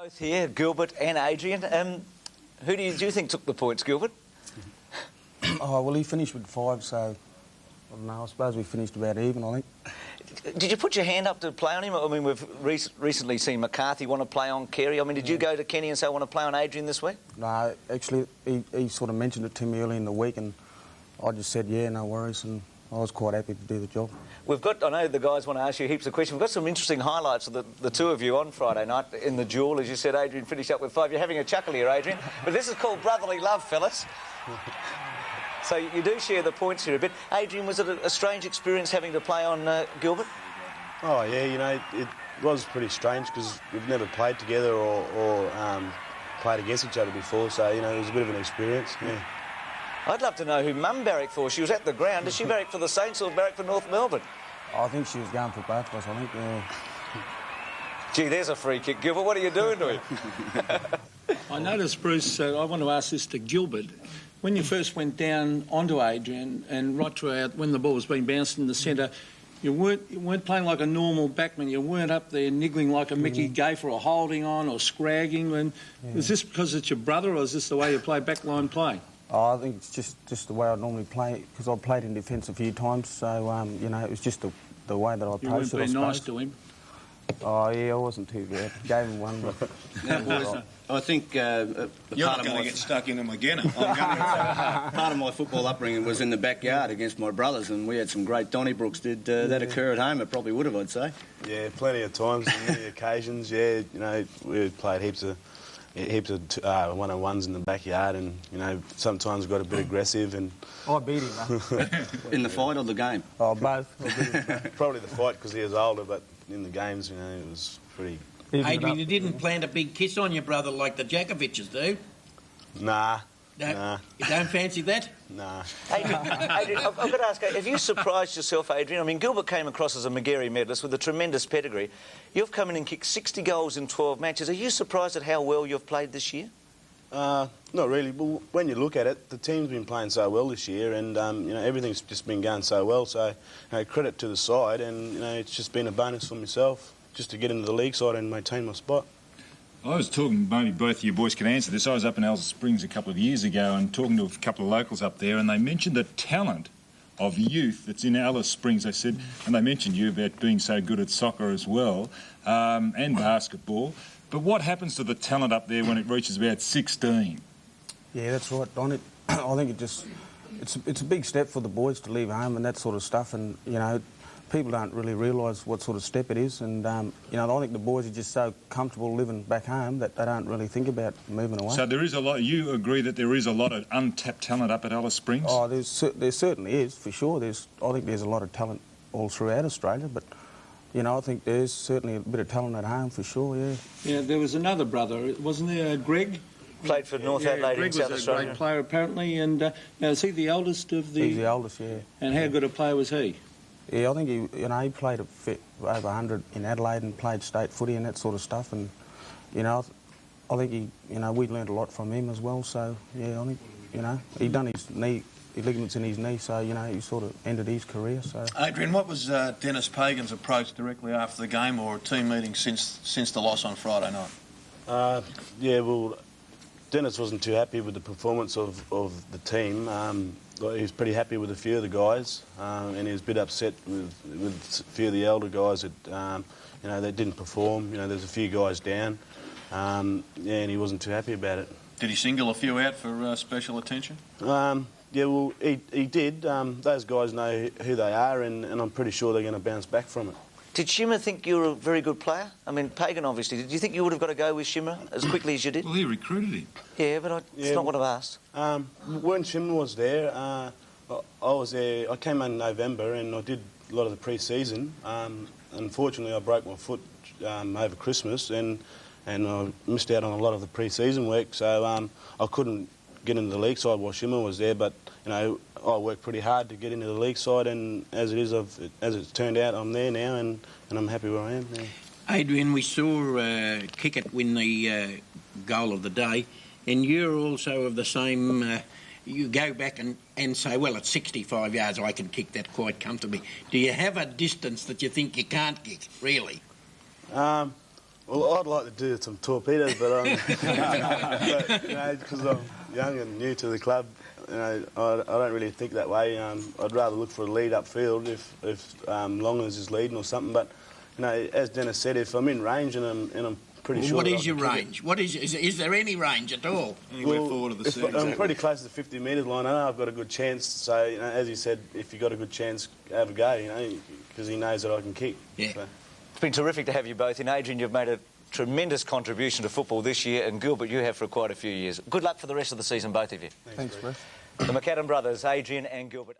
Both here, Gilbert and Adrian. Who do you think took the points, Gilbert? Oh, well, he finished with 5, so I don't know. I suppose we finished about even, I think. Did you put your hand up to play on him? I mean, we've recently seen McCarthy want to play on Carey. I mean, did you go to Kenny and say, I want to play on Adrian this week? No, actually, he sort of mentioned it to me early in the week, and I just said, yeah, no worries, and I was quite happy to do the job. I know the guys want to ask you heaps of questions. We've got some interesting highlights of the two of you on Friday night in the duel. As you said, Adrian finished up with 5. You're having a chuckle here, Adrian. But this is called brotherly love, fellas. So you do share the points here a bit. Adrian, was it a strange experience having to play on Gilbert? Oh, yeah, you know, it was pretty strange because we've never played together or played against each other before. So, you know, it was a bit of an experience, yeah. I'd love to know who Mum barracked for. She was at the ground. Did she barrack for the Saints or barrack for North Melbourne? I think she was going for both of us, I think, yeah. Gee, there's a free kick, Gilbert. What are you doing to him? I noticed, Bruce, I want to ask this to Gilbert. When you first went down onto Adrian and right throughout, when the ball was being bounced in the centre, you weren't playing like a normal backman. You weren't up there niggling like a Mickey Gaffer or holding on or scragging. And is this because it's your brother, or is this the way you play backline play? Oh, I think it's just the way I normally play, because I've played in defence a few times, so, you know, it was just the way that I posted, you weren't being nice suppose. to him? Oh, yeah, I wasn't too bad. Gave him one, but... Now, boys, I think you're not going to get stuck in them again. part of my football upbringing was in the backyard against my brothers, and we had some great Donnybrooks. Did that occur at home? It probably would have, I'd say. Yeah, plenty of times, many occasions, yeah. You know, we played heaps of one-on-ones in the backyard, and, you know, sometimes got a bit aggressive. And I beat him, In the fight or the game? Oh, both. Probably the fight because he was older, but in the games, you know, it was pretty... Adrian, you didn't plant a big kiss on your brother like the Jakovic's do? Nah. Nah. You don't fancy that? Nah. Adrian, I've got to ask, have you surprised yourself, Adrian? I mean, Gilbert came across as a McGarry medalist with a tremendous pedigree. You've come in and kicked 60 goals in 12 matches. Are you surprised at how well you've played this year? Not really. Well, when you look at it, the team's been playing so well this year, and you know, everything's just been going so well. So, you know, credit to the side, and you know, it's just been a bonus for myself just to get into the league side and maintain my spot. I was talking, maybe both of you boys can answer this. I was up in Alice Springs a couple of years ago and talking to a couple of locals up there, and they mentioned the talent of youth that's in Alice Springs, they said, and they mentioned you about being so good at soccer as well, and basketball. But what happens to the talent up there when it reaches about 16? Yeah, that's right, Don. I think it's a big step for the boys to leave home and that sort of stuff, and, you know, people don't really realise what sort of step it is, and, you know, I think the boys are just so comfortable living back home that they don't really think about moving away. So there is a lot, you agree that there is a lot of untapped talent up at Alice Springs? Oh, there certainly is, for sure. I think there's a lot of talent all throughout Australia, but, you know, I think there's certainly a bit of talent at home, for sure, yeah. Yeah, there was another brother, wasn't there, Greg? Played for North Adelaide in South Australia. Greg was a great player, apparently, and now, is he the eldest of the... He's the eldest, yeah. And how good a player was he? Yeah, I think he played over 100 in Adelaide and played state footy and that sort of stuff, and, you know, I think we learned a lot from him as well, so, yeah, I think, you know, he'd done his ligaments in his knee, so, you know, he sort of ended his career, so... Adrian, what was Dennis Pagan's approach directly after the game or a team meeting since the loss on Friday night? Yeah, well, Dennis wasn't too happy with the performance of the team. He was pretty happy with a few of the guys, and he was a bit upset with a few of the elder guys that, you know, that didn't perform. You know, there's a few guys down, yeah, and he wasn't too happy about it. Did he single a few out for special attention? Yeah, well, he did. Those guys know who they are, and I'm pretty sure they're going to bounce back from it. Did Shimmer think you were a very good player? I mean, Pagan obviously. Did you think you would have got to go with Shimmer as quickly as you did? Well, he recruited him. Yeah, but it's not what I've asked. When Shimmer was there, I was there. I came in November and I did a lot of the pre-season. Unfortunately, I broke my foot over Christmas and I missed out on a lot of the pre-season work, so I couldn't get into the league side while Shimmer was there. But you know, I worked pretty hard to get into the league side, and as it's turned out, I'm there now, and I'm happy where I am. Yeah. Adrian, we saw Kickett win the goal of the day, and you're also of the same... you go back and say, well, at 65 yards, I can kick that quite comfortably. Do you have a distance that you think you can't kick, really? Well, I'd like to do some torpedoes, but because I'm young and new to the club, I don't really think that way. I'd rather look for a lead upfield if Longers is leading or something. But as Dennis said, if I'm in range and I'm pretty sure. What is your range? What is there any range at all? Anywhere forward of the centre. I'm pretty close to the 50 metre line. I know I've got a good chance. So as you said, if you've got a good chance, have a go. Because he knows that I can kick. Yeah. So. It's been terrific to have you both in. Adrian, you've made a tremendous contribution to football this year, and Gilbert, you have for quite a few years. Good luck for the rest of the season, both of you. Thanks, Bruce. The McAdam brothers, Adrian and Gilbert.